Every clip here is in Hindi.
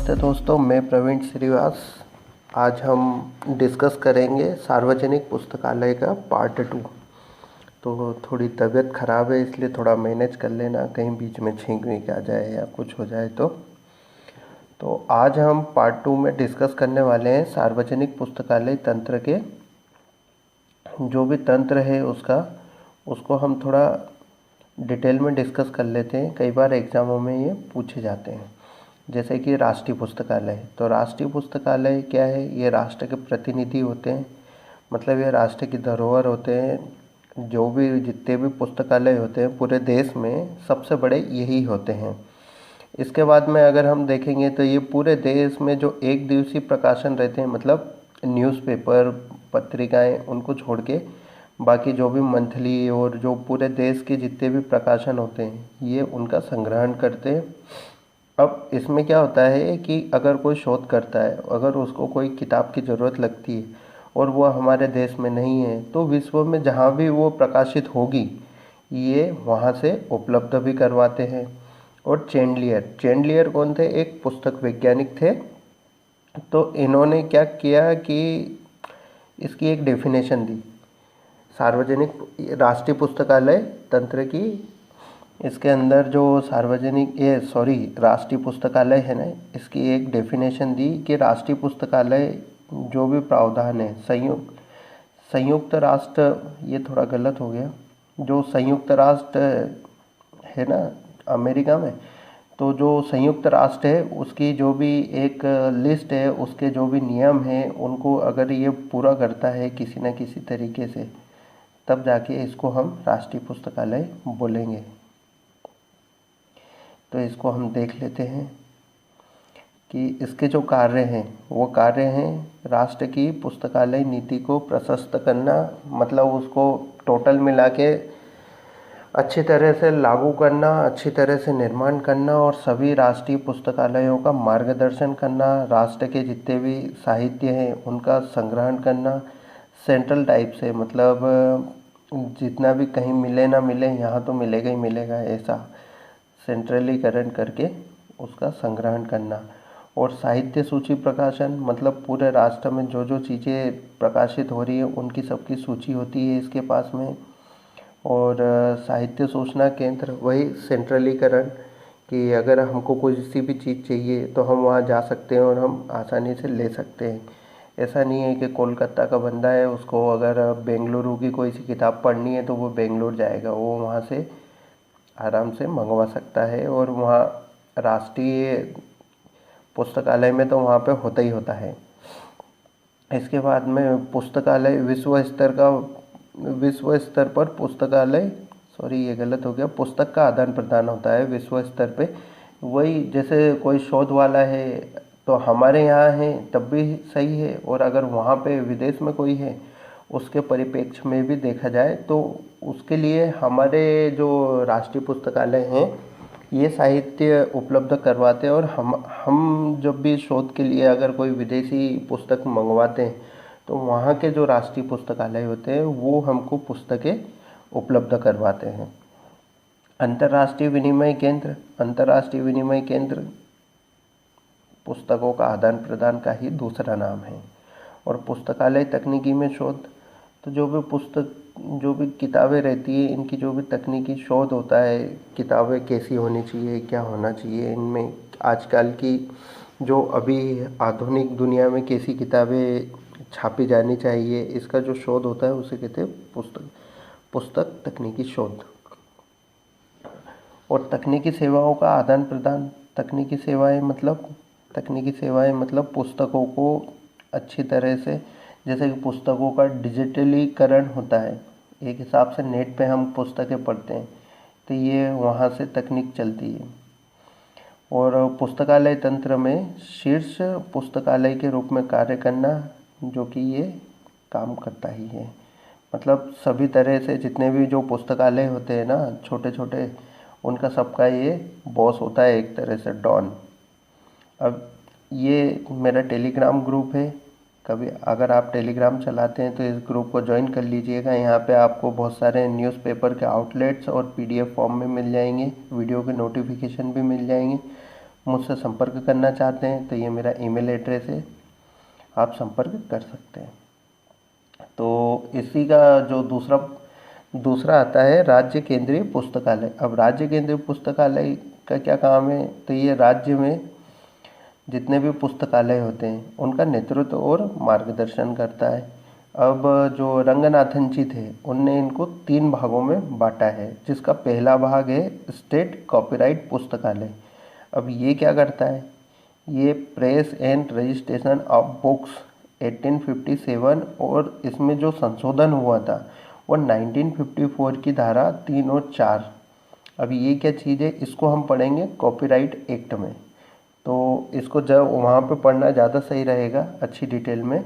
नमस्ते दोस्तों, मैं प्रवीण श्रीवास। आज हम डिस्कस करेंगे सार्वजनिक पुस्तकालय का पार्ट 2। तो थोड़ी तबीयत ख़राब है, इसलिए थोड़ा मैनेज कर लेना, कहीं बीच में छींक वींक आ जाए या कुछ हो जाए तो आज हम पार्ट 2 में डिस्कस करने वाले हैं सार्वजनिक पुस्तकालय तंत्र के जो भी तंत्र है उसको हम थोड़ा डिटेल में डिस्कस कर लेते हैं। कई बार एग्ज़ामों में ये पूछे जाते हैं। जैसे कि राष्ट्रीय पुस्तकालय, तो राष्ट्रीय पुस्तकालय क्या है? ये राष्ट्र के प्रतिनिधि होते हैं, मतलब ये राष्ट्र की धरोहर होते हैं। जो भी जितने भी पुस्तकालय होते हैं पूरे देश में सबसे बड़े यही होते हैं। इसके बाद में अगर हम देखेंगे तो ये पूरे देश में जो एक दिवसीय प्रकाशन रहते हैं, मतलब न्यूज़पेपर पत्रिकाएं, उनको छोड़ के बाकी जो भी मंथली और जो पूरे देश के जितने भी प्रकाशन होते हैं ये उनका संग्रहण करते हैं। अब इसमें क्या होता है कि अगर कोई शोध करता है, अगर उसको कोई किताब की ज़रूरत लगती है और वो हमारे देश में नहीं है, तो विश्व में जहाँ भी वो प्रकाशित होगी ये वहाँ से उपलब्ध भी करवाते हैं। और चैंडलियर कौन थे? एक पुस्तक वैज्ञानिक थे। तो इन्होंने क्या किया कि इसकी एक डेफिनेशन दी सार्वजनिक राष्ट्रीय पुस्तकालय तंत्र की। इसके अंदर जो राष्ट्रीय पुस्तकालय है ना, इसकी एक डेफिनेशन दी कि राष्ट्रीय पुस्तकालय जो भी प्रावधान है संयुक्त राष्ट्र, ये थोड़ा गलत हो गया, जो संयुक्त राष्ट्र है ना अमेरिका में, तो जो संयुक्त राष्ट्र है उसकी जो भी एक लिस्ट है, उसके जो भी नियम हैं उनको अगर ये पूरा करता है किसी न किसी तरीके से, तब जाके इसको हम राष्ट्रीय पुस्तकालय बोलेंगे। तो इसको हम देख लेते हैं कि इसके जो कार्य हैं वो कार्य हैं राष्ट्र की पुस्तकालय नीति को प्रशस्त करना, मतलब उसको टोटल मिला के अच्छी तरह से लागू करना, अच्छी तरह से निर्माण करना और सभी राष्ट्रीय पुस्तकालयों का मार्गदर्शन करना, राष्ट्र के जितने भी साहित्य हैं उनका संग्रहण करना सेंट्रल टाइप से, मतलब जितना भी कहीं मिले ना मिले यहाँ तो मिलेगा ही मिलेगा, ऐसा सेंट्रलीकरण करके उसका संग्रहण करना। और साहित्य सूची प्रकाशन, मतलब पूरे राष्ट्र में जो जो चीज़ें प्रकाशित हो रही है उनकी सबकी सूची होती है इसके पास में। और साहित्य सूचना केंद्र, वही सेंट्रलीकरण, कि अगर हमको कोई सी भी चीज़ चाहिए तो हम वहाँ जा सकते हैं और हम आसानी से ले सकते हैं। ऐसा नहीं है कि कोलकाता का बंदा है, उसको अगर बेंगलुरु की कोई सी किताब पढ़नी है तो वो बेंगलुरु जाएगा, वो वहाँ से आराम से मंगवा सकता है। और वहाँ राष्ट्रीय पुस्तकालय में तो वहाँ पे होता ही होता है। इसके बाद में पुस्तकालय विश्व स्तर पर पुस्तकालय, ये गलत हो गया, पुस्तक का आदान प्रदान होता है विश्व स्तर पे। वही जैसे कोई शोध वाला है तो हमारे यहाँ है तब भी सही है, और अगर वहाँ पे विदेश में कोई है उसके परिप्रेक्ष्य में भी देखा जाए तो उसके लिए हमारे जो राष्ट्रीय पुस्तकालय हैं ये साहित्य उपलब्ध करवाते हैं। और हम जब भी शोध के लिए अगर कोई विदेशी पुस्तक मंगवाते हैं तो वहाँ के जो राष्ट्रीय पुस्तकालय होते हैं वो हमको पुस्तकें उपलब्ध करवाते हैं। अंतर्राष्ट्रीय विनिमय केंद्र पुस्तकों का आदान प्रदान का ही दूसरा नाम है। और पुस्तकालय तकनीकी में शोध, तो जो भी किताबें रहती है इनकी जो भी तकनीकी शोध होता है, किताबें कैसी होनी चाहिए, क्या होना चाहिए इनमें, आजकल की जो अभी आधुनिक दुनिया में कैसी किताबें छापी जानी चाहिए, इसका जो शोध होता है उसे कहते हैं पुस्तक तकनीकी शोध। और तकनीकी सेवाओं का आदान प्रदान, तकनीकी सेवाएं मतलब पुस्तकों को अच्छी तरह से, जैसे कि पुस्तकों का डिजिटलीकरण होता है, एक हिसाब से नेट पे हम पुस्तकें पढ़ते हैं तो ये वहाँ से तकनीक चलती है। और पुस्तकालय तंत्र में शीर्ष पुस्तकालय के रूप में कार्य करना, जो कि ये काम करता ही है, मतलब सभी तरह से जितने भी जो पुस्तकालय होते हैं ना छोटे छोटे, उनका सबका ये बॉस होता है, एक तरह से डॉन। अब ये मेरा टेलीग्राम ग्रुप है, कभी अगर आप टेलीग्राम चलाते हैं तो इस ग्रुप को ज्वाइन कर लीजिएगा। यहाँ पे आपको बहुत सारे न्यूज़पेपर के आउटलेट्स और पीडीएफ फॉर्म में मिल जाएंगे, वीडियो के नोटिफिकेशन भी मिल जाएंगे। मुझसे संपर्क करना चाहते हैं तो ये मेरा ईमेल एड्रेस है, आप संपर्क कर सकते हैं। तो इसी का जो दूसरा आता है राज्य केंद्रीय पुस्तकालय। अब राज्य केंद्रीय पुस्तकालय का क्या काम है, तो ये राज्य में जितने भी पुस्तकालय होते हैं उनका नेतृत्व और मार्गदर्शन करता है। अब जो रंगनाथन जी थे उनने इनको 3 भागों में बांटा है, जिसका पहला भाग है स्टेट कॉपीराइट पुस्तकालय। अब ये क्या करता है, ये press and registration of books 1857 और इसमें जो संशोधन हुआ था वो 1954 की धारा 3 और 4। अब ये क्या चीज़ है, इसको हम पढ़ेंगे कॉपीराइट एक्ट में, तो इसको जब वहाँ पे पढ़ना ज़्यादा सही रहेगा अच्छी डिटेल में।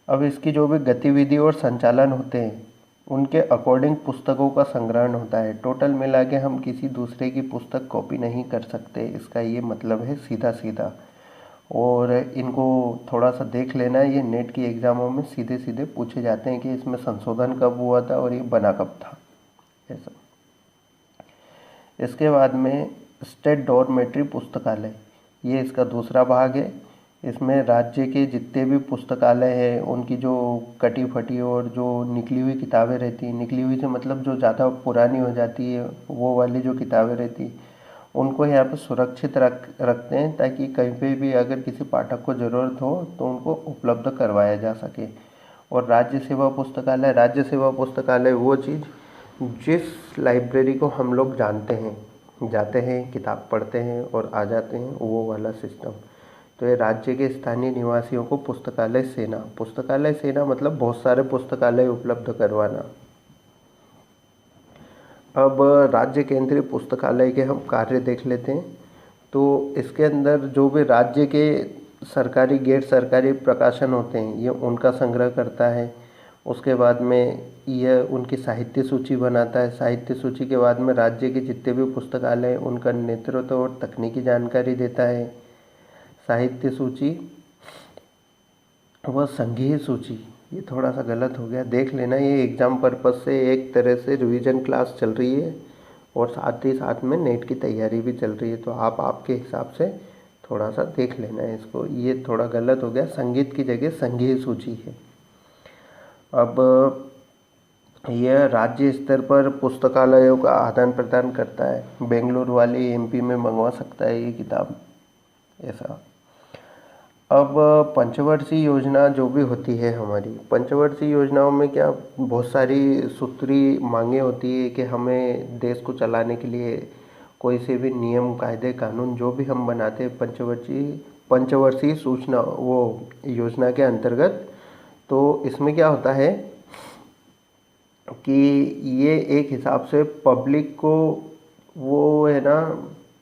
अब इसकी जो भी गतिविधि और संचालन होते हैं उनके अकॉर्डिंग पुस्तकों का संग्रहण होता है। टोटल मिला के हम किसी दूसरे की पुस्तक कॉपी नहीं कर सकते, इसका ये मतलब है सीधा सीधा। और इनको थोड़ा सा देख लेना है, ये नेट की एग्ज़ामों में सीधे सीधे पूछे जाते हैं कि इसमें संशोधन कब हुआ था और ये बना कब था, ऐसा। इसके बाद में स्टेट डॉर्मेट्री पुस्तकालय, ये इसका दूसरा भाग है। इसमें राज्य के जितने भी पुस्तकालय हैं उनकी जो कटी फटी और जो निकली हुई किताबें रहती हैं, निकली हुई से मतलब जो ज़्यादा पुरानी हो जाती है वो वाली जो किताबें रहती हैं उनको यहाँ पर सुरक्षित रखते हैं, ताकि कहीं पे भी अगर किसी पाठक को ज़रूरत हो तो उनको उपलब्ध करवाया जा सके। और राज्य सेवा पुस्तकालय वो चीज़ जिस लाइब्रेरी को हम लोग जाते हैं किताब पढ़ते हैं और आ जाते हैं, वो वाला सिस्टम। तो ये राज्य के स्थानीय निवासियों को पुस्तकालय सेना मतलब बहुत सारे पुस्तकालय उपलब्ध करवाना। अब राज्य केंद्रीय पुस्तकालय के हम कार्य देख लेते हैं। तो इसके अंदर जो भी राज्य के सरकारी गैर सरकारी प्रकाशन होते हैं ये उनका संग्रह करता है। उसके बाद में यह उनकी साहित्य सूची बनाता है। साहित्य सूची के बाद में राज्य के जितने भी पुस्तकालय हैं उनका नेतृत्व और तकनीकी जानकारी देता है। साहित्य सूची व संघीय सूची, ये थोड़ा सा गलत हो गया, देख लेना, ये एग्ज़ाम पर्पज़ से एक तरह से रिवीजन क्लास चल रही है और साथ ही साथ में नेट की तैयारी भी चल रही है, तो आप आपके हिसाब से थोड़ा सा देख लेना है इसको। ये थोड़ा गलत हो गया, संगीत की जगह संघीय सूची है। अब यह राज्य स्तर पर पुस्तकालयों का आदान प्रदान करता है। बेंगलुरु वाले एमपी में मंगवा सकता है ये किताब, ऐसा। अब पंचवर्षीय योजना जो भी होती है हमारी, पंचवर्षीय योजनाओं में क्या बहुत सारी सूत्री मांगे होती है कि हमें देश को चलाने के लिए कोई से भी नियम कायदे कानून जो भी हम बनाते हैं पंचवर्षीय सूचना वो योजना के अंतर्गत। तो इसमें क्या होता है कि ये एक हिसाब से पब्लिक को वो है ना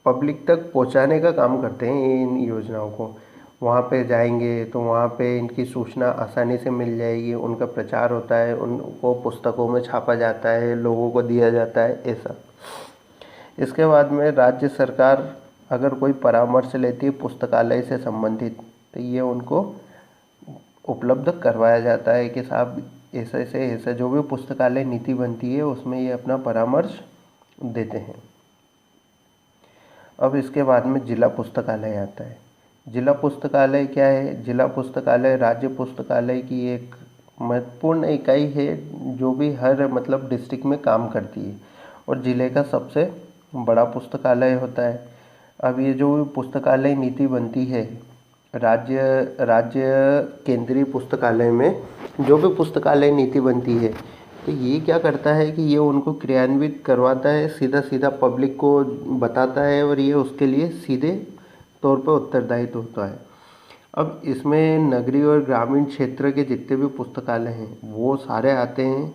पब्लिक तक पहुंचाने का काम करते हैं इन योजनाओं को। वहाँ पे जाएंगे तो वहाँ पे इनकी सूचना आसानी से मिल जाएगी, उनका प्रचार होता है, उनको पुस्तकों में छापा जाता है, लोगों को दिया जाता है, ऐसा। इसके बाद में राज्य सरकार अगर कोई परामर्श लेती है पुस्तकालय से संबंधित तो ये उनको उपलब्ध करवाया जाता है कि साहब ऐसे जो भी पुस्तकालय नीति बनती है उसमें ये अपना परामर्श देते हैं। अब इसके बाद में जिला पुस्तकालय आता है। जिला पुस्तकालय क्या है, जिला पुस्तकालय राज्य पुस्तकालय की एक महत्वपूर्ण इकाई है जो भी हर मतलब डिस्ट्रिक्ट में काम करती है और ज़िले का सबसे बड़ा पुस्तकालय होता है। अब ये जो पुस्तकालय नीति बनती है राज्य केंद्रीय पुस्तकालय में, जो भी पुस्तकालय नीति बनती है तो ये क्या करता है कि ये उनको क्रियान्वित करवाता है, सीधा सीधा पब्लिक को बताता है और ये उसके लिए सीधे तौर पर उत्तरदायित्व होता है। अब इसमें नगरीय और ग्रामीण क्षेत्र के जितने भी पुस्तकालय हैं वो सारे आते हैं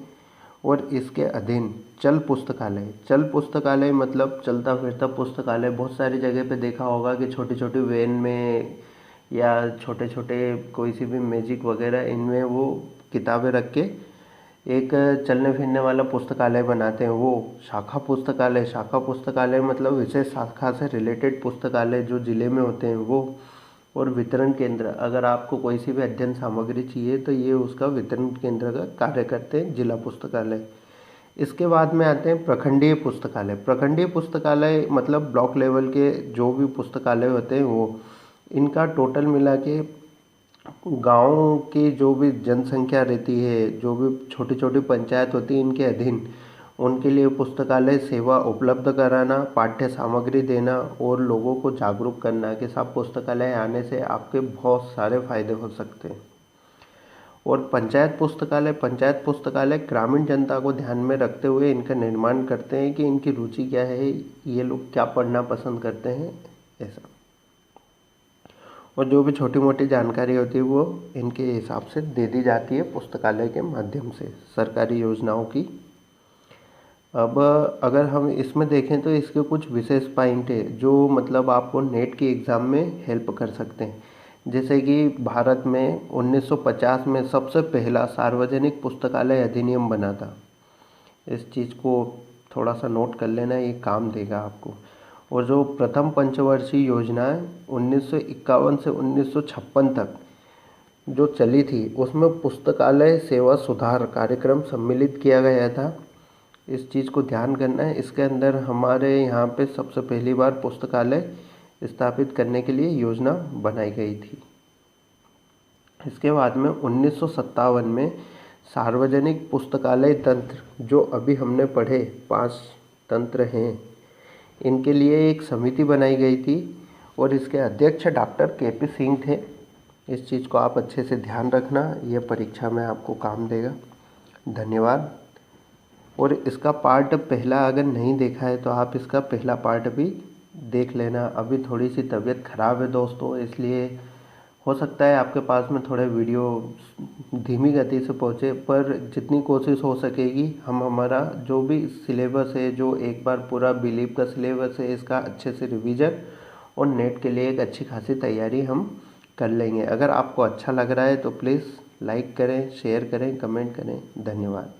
और इसके अधीन चल पुस्तकालय मतलब चलता फिरता पुस्तकालय। बहुत सारी जगह पे देखा होगा कि छोटी छोटी वैन में या छोटे छोटे कोई सी भी मैजिक वगैरह इनमें वो किताबें रख के एक चलने फिरने वाला पुस्तकालय बनाते हैं, वो शाखा पुस्तकालय मतलब विशेष शाखा से रिलेटेड पुस्तकालय जो ज़िले में होते हैं वो। और वितरण केंद्र, अगर आपको कोई सी भी अध्ययन सामग्री चाहिए तो ये उसका वितरण केंद्र का कार्य करते हैं जिला पुस्तकालय। इसके बाद में आते हैं प्रखंडीय पुस्तकालय। प्रखंडीय पुस्तकालय मतलब ब्लॉक लेवल के जो भी पुस्तकालय होते हैं वो, इनका टोटल मिला के गाँव की जो भी जनसंख्या रहती है, जो भी छोटी छोटी पंचायत होती है, इनके अधीन उनके लिए पुस्तकालय सेवा उपलब्ध कराना, पाठ्य सामग्री देना और लोगों को जागरूक करना कि साहब पुस्तकालय आने से आपके बहुत सारे फायदे हो सकते हैं। और पंचायत पुस्तकालय ग्रामीण जनता को ध्यान में रखते हुए इनका निर्माण करते हैं कि इनकी रुचि क्या है, ये लोग क्या पढ़ना पसंद करते हैं, ऐसा। और जो भी छोटी मोटी जानकारी होती है वो इनके हिसाब से दे दी जाती है पुस्तकालय के माध्यम से, सरकारी योजनाओं की। अब अगर हम इसमें देखें तो इसके कुछ विशेष पॉइंट है जो मतलब आपको नेट की एग्ज़ाम में हेल्प कर सकते हैं। जैसे कि भारत में 1950 में सबसे पहला सार्वजनिक पुस्तकालय अधिनियम बना था। इस चीज़ को थोड़ा सा नोट कर लेना, ये काम देगा आपको। और जो प्रथम पंचवर्षीय योजना है 1951 से 1956 तक जो चली थी, उसमें पुस्तकालय सेवा सुधार कार्यक्रम सम्मिलित किया गया था। इस चीज़ को ध्यान करना है। इसके अंदर हमारे यहाँ पे सबसे पहली बार पुस्तकालय स्थापित करने के लिए योजना बनाई गई थी। इसके बाद में 1957 में सार्वजनिक पुस्तकालय तंत्र, जो अभी हमने पढ़े 5 तंत्र हैं, इनके लिए एक समिति बनाई गई थी और इसके अध्यक्ष डॉक्टर के.पी. सिंह थे। इस चीज़ को आप अच्छे से ध्यान रखना, यह परीक्षा में आपको काम देगा। धन्यवाद। और इसका पार्ट पहला अगर नहीं देखा है तो आप इसका पहला पार्ट भी देख लेना। अभी थोड़ी सी तबीयत ख़राब है दोस्तों, इसलिए हो सकता है आपके पास में थोड़े वीडियो धीमी गति से पहुँचे, पर जितनी कोशिश हो सकेगी हम हमारा जो भी सिलेबस है, जो एक बार पूरा बिलीव का सिलेबस है, इसका अच्छे से रिवीजन और नेट के लिए एक अच्छी खासी तैयारी हम कर लेंगे। अगर आपको अच्छा लग रहा है तो प्लीज़ लाइक करें, शेयर करें, कमेंट करें। धन्यवाद।